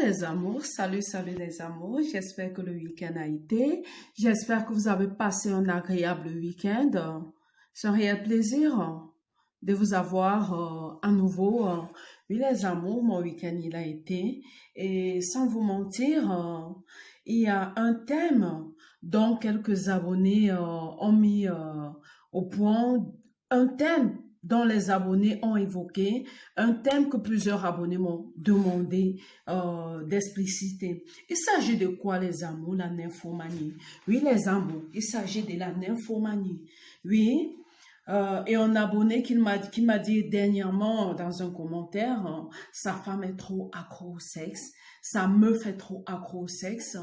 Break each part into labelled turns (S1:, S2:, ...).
S1: les amours, salut les amours, j'espère que le week-end a été, j'espère que vous avez passé un agréable week-end. C'est un réel plaisir de vous avoir à nouveau. Oui les amours, mon week-end il a été et sans vous mentir, il y a un thème dont quelques abonnés ont mis au point, un thème dont les abonnés ont évoqué, un thème que plusieurs abonnés m'ont demandé d'expliciter. Il s'agit de quoi les amours, la nymphomanie? Oui, les amours, il s'agit de la nymphomanie. Oui, et un abonné qui m'a dit dernièrement dans un commentaire, sa femme est trop accro au sexe, sa meuf est trop accro au sexe,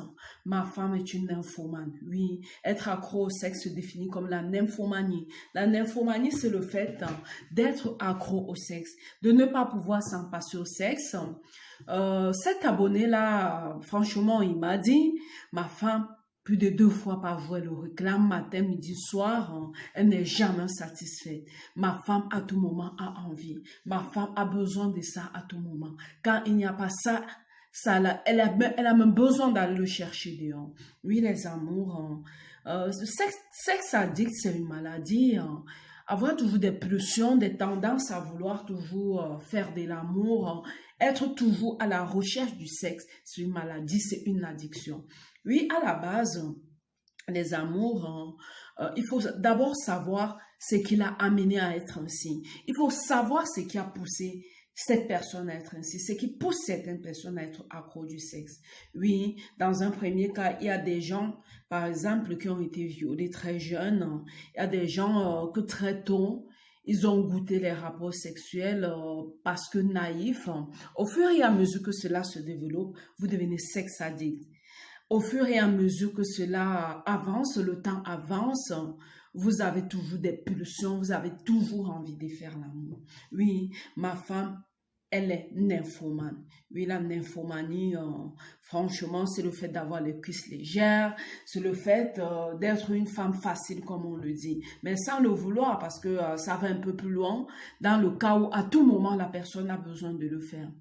S1: ma femme est une nymphomane. Oui, être accro au sexe se définit comme la nymphomanie. La nymphomanie, c'est le fait d'être accro au sexe, de ne pas pouvoir s'en passer au sexe. Cet abonné-là, franchement, il m'a dit, ma femme, plus de 2 fois par jour, elle le réclame, matin, midi, soir, elle n'est jamais satisfaite. Ma femme, à tout moment, a envie. Ma femme a besoin de ça à tout moment. Quand il n'y a pas ça, elle a même besoin d'aller le chercher dehors. Oui, les amours, sexe addict, c'est une maladie. Avoir toujours des pulsions, des tendances à vouloir toujours faire de l'amour, être toujours à la recherche du sexe, c'est une maladie, c'est une addiction. Oui, à la base, les amours, il faut d'abord savoir ce qui l'a amené à être ainsi. Il faut savoir ce qui a poussé cette personne à être ainsi, ce qui pousse certaines personnes à être accro du sexe. Oui, dans un premier cas, il y a des gens, par exemple, qui ont été violés très jeunes. Il y a des gens que très tôt, ils ont goûté les rapports sexuels parce que naïfs. Au fur et à mesure que cela se développe, vous devenez sex addict. Au fur et à mesure que cela avance, le temps avance, vous avez toujours des pulsions, vous avez toujours envie de faire l'amour. Oui, ma femme, elle est nymphomane. Oui, la nymphomanie, franchement, c'est le fait d'avoir les cuisses légères, c'est le fait d'être une femme facile, comme on le dit, mais sans le vouloir, parce que ça va un peu plus loin, dans le cas où à tout moment, la personne a besoin de le faire.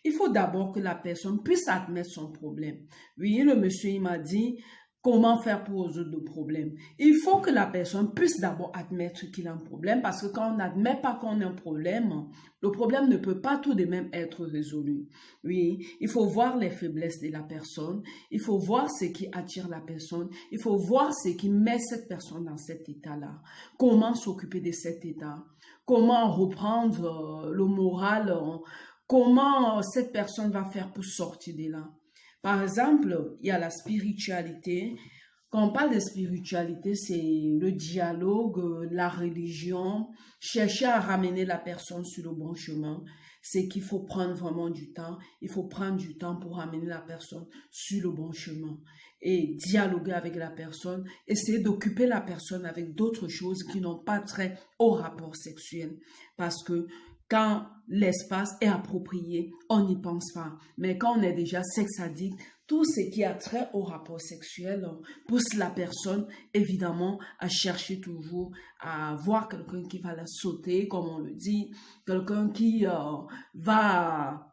S1: Il faut d'abord que la personne puisse admettre son problème. Oui, le monsieur, il m'a dit, comment faire pour résoudre le problème? Il faut que la personne puisse d'abord admettre qu'il a un problème, parce que quand on n'admet pas qu'on a un problème, le problème ne peut pas tout de même être résolu. Oui, il faut voir les faiblesses de la personne, il faut voir ce qui attire la personne, il faut voir ce qui met cette personne dans cet état-là. Comment s'occuper de cet état? Comment reprendre le moral? Comment cette personne va faire pour sortir de là? Par exemple, il y a la spiritualité. Quand on parle de spiritualité, c'est le dialogue, la religion, chercher à ramener la personne sur le bon chemin. C'est qu'il faut prendre vraiment du temps. Il faut prendre du temps pour ramener la personne sur le bon chemin et dialoguer avec la personne, essayer d'occuper la personne avec d'autres choses qui n'ont pas trait au rapport sexuel. Parce que quand l'espace est approprié, on n'y pense pas. Mais quand on est déjà sex addict, tout ce qui a trait au rapport sexuel pousse la personne, évidemment, à chercher toujours à voir quelqu'un qui va la sauter, comme on le dit, quelqu'un qui va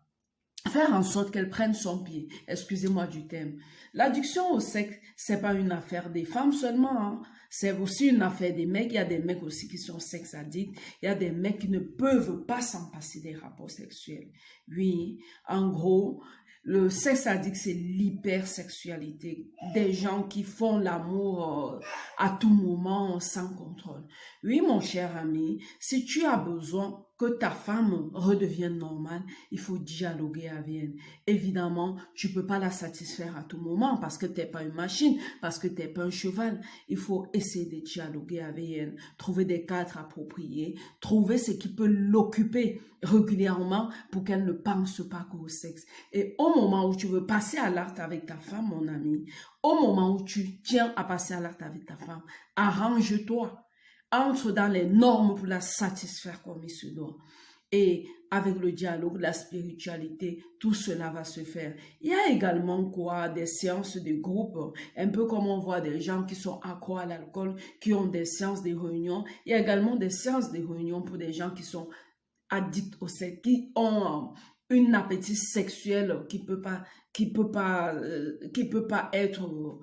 S1: faire en sorte qu'elle prenne son pied. Excusez-moi du thème. L'addiction au sexe, c'est pas une affaire des femmes seulement, hein. C'est aussi une affaire des mecs. Il y a des mecs aussi qui sont sex addicts. Il y a des mecs qui ne peuvent pas s'en passer des rapports sexuels. Oui, en gros, le sex addict, c'est l'hypersexualité. Des gens qui font l'amour à tout moment, sans contrôle. Oui, mon cher ami, si tu as besoin que ta femme redevienne normale, il faut dialoguer avec elle. Évidemment, tu ne peux pas la satisfaire à tout moment parce que tu n'es pas une machine, parce que tu n'es pas un cheval. Il faut essayer de dialoguer avec elle, trouver des cadres appropriés, trouver ce qui peut l'occuper régulièrement pour qu'elle ne pense pas qu'au sexe. Et au moment où tu veux passer à l'acte avec ta femme, mon ami, au moment où tu tiens à passer à l'acte avec ta femme, arrange-toi. Entre dans les normes pour la satisfaire comme il se doit. Et avec le dialogue, la spiritualité, tout cela va se faire. Il y a également quoi, des séances de groupe, un peu comme on voit des gens qui sont accros à l'alcool, qui ont des séances de réunion. Il y a également des séances de réunion pour des gens qui sont addicts au sexe, qui ont un appétit sexuel qui peut pas être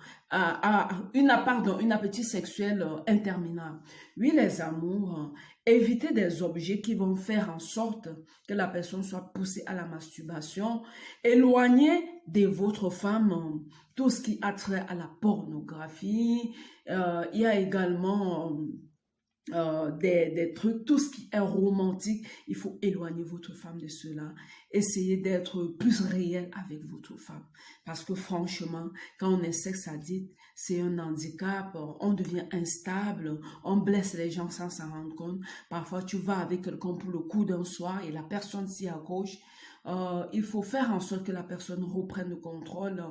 S1: un appétit sexuel interminable. Oui, les amours, évitez des objets qui vont faire en sorte que la personne soit poussée à la masturbation. Éloignez de votre femme tout ce qui a trait à la pornographie. Il y a également des trucs, tout ce qui est romantique, il faut éloigner votre femme de cela. Essayez d'être plus réel avec votre femme. Parce que franchement, quand on est sexe addict, c'est un handicap, on devient instable, on blesse les gens sans s'en rendre compte. Parfois, tu vas avec quelqu'un pour le coup d'un soir et la personne s'y accroche. Il faut faire en sorte que la personne reprenne le contrôle.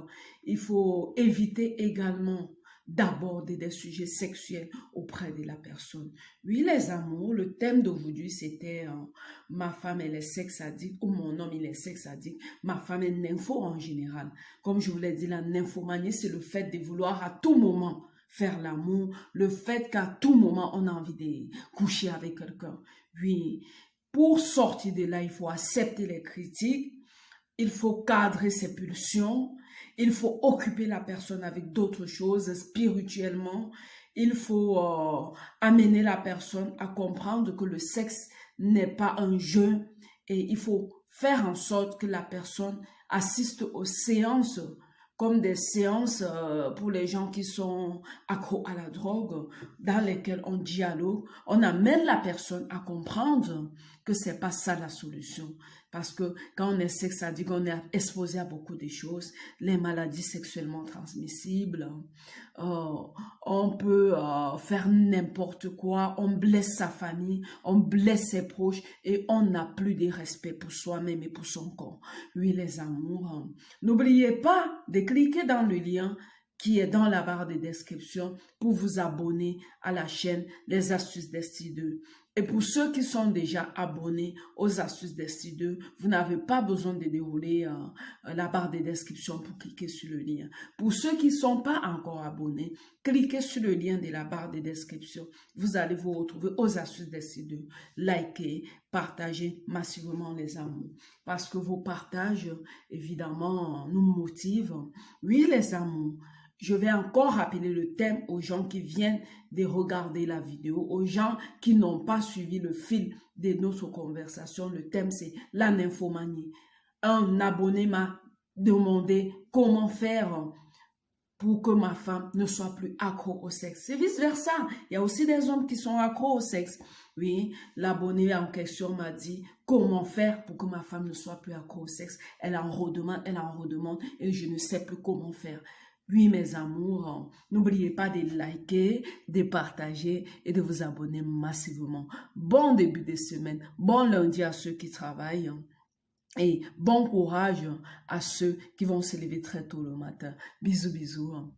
S1: Il faut éviter également d'aborder des sujets sexuels auprès de la personne. Oui, les amours, le thème d'aujourd'hui, c'était ma femme, elle est sexe addict ou mon homme, il est sexe addict. Ma femme est nympho en général. Comme je vous l'ai dit, la nymphomanie, c'est le fait de vouloir à tout moment faire l'amour, le fait qu'à tout moment, on a envie de coucher avec quelqu'un. Oui, pour sortir de là, il faut accepter les critiques, il faut cadrer ses pulsions, il faut occuper la personne avec d'autres choses spirituellement. Il faut amener la personne à comprendre que le sexe n'est pas un jeu et il faut faire en sorte que la personne assiste aux séances comme des séances pour les gens qui sont accros à la drogue, dans lesquelles on dialogue, on amène la personne à comprendre que c'est pas ça la solution. Parce que quand on est sexe addict, on est exposé à beaucoup de choses, les maladies sexuellement transmissibles, on peut faire n'importe quoi, on blesse sa famille, on blesse ses proches et on n'a plus de respect pour soi-même et pour son corps. Oui, les amours, n'oubliez pas de cliquer dans le lien qui est dans la barre de description pour vous abonner à la chaîne Les Astuces d'Esti2. Et pour ceux qui sont déjà abonnés aux Astuces d'Esti2, vous n'avez pas besoin de dérouler la barre de description pour cliquer sur le lien. Pour ceux qui ne sont pas encore abonnés, cliquez sur le lien de la barre de description. Vous allez vous retrouver aux Astuces d'Esti2. Likez, partagez massivement les amours. Parce que vos partages, évidemment, nous motivent. Oui, les amours. Je vais encore rappeler le thème aux gens qui viennent de regarder la vidéo, aux gens qui n'ont pas suivi le fil de notre conversation. Le thème, c'est la nymphomanie. Un abonné m'a demandé comment faire pour que ma femme ne soit plus accro au sexe. C'est vice-versa. Il y a aussi des hommes qui sont accros au sexe. Oui, l'abonné en question m'a dit comment faire pour que ma femme ne soit plus accro au sexe. Elle en redemande et je ne sais plus comment faire. Oui, mes amours, n'oubliez pas de liker, de partager et de vous abonner massivement. Bon début de semaine, bon lundi à ceux qui travaillent et bon courage à ceux qui vont se lever très tôt le matin. Bisous, bisous.